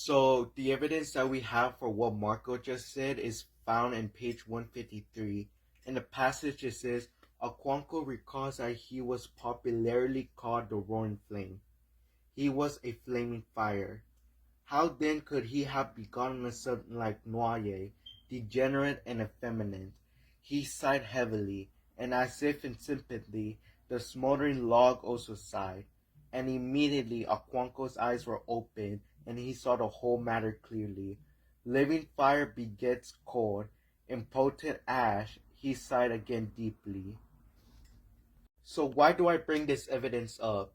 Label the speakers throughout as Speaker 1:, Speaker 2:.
Speaker 1: So the evidence that we have for what Marco just said is found in page 153. In the passage it says, Aquanco recalls that he was popularly called the Roaring Flame. He was a flaming fire. How then could he have begotten a son like Noye, degenerate and effeminate? He sighed heavily, and as if in sympathy, the smoldering log also sighed. And immediately Aquanco's eyes were opened, and he saw the whole matter clearly. Living fire begets cold. Impotent ash, he sighed again deeply. So why do I bring this evidence up?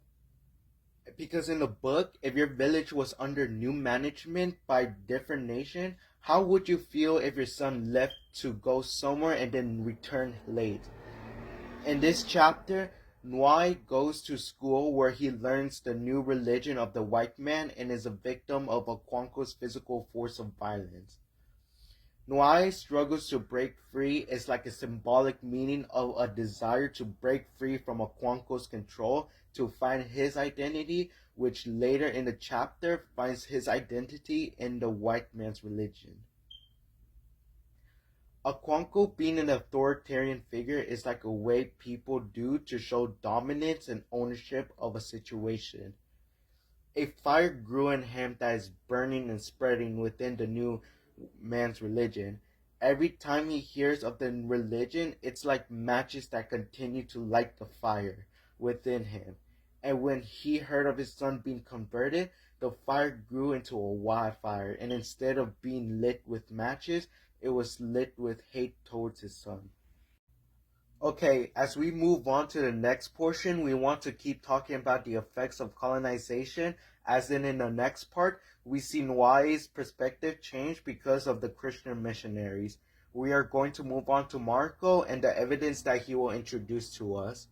Speaker 1: Because in the book, if your village was under new management by different nation, how would you feel if your son left to go somewhere and then return late? In this chapter, Nwai goes to school where he learns the new religion of the white man and is a victim of Aquanco's physical force of violence. Nwai struggles to break free is like a symbolic meaning of a desire to break free from Aquanco's control to find his identity, which later in the chapter finds his identity in the white man's religion. Aquanco being an authoritarian figure is like a way people do to show dominance and ownership of a situation. A fire grew in him that is burning and spreading within the new man's religion. Every time he hears of the religion, it's like matches that continue to light the fire within him. And when he heard of his son being converted, the fire grew into a wildfire, and instead of being lit with matches, it was lit with hate towards his son. Okay, as we move on to the next portion, we want to keep talking about the effects of colonization, as in the next part, we see Nwai's perspective change because of the Christian missionaries. We are going to move on to Marco and the evidence that he will introduce to us.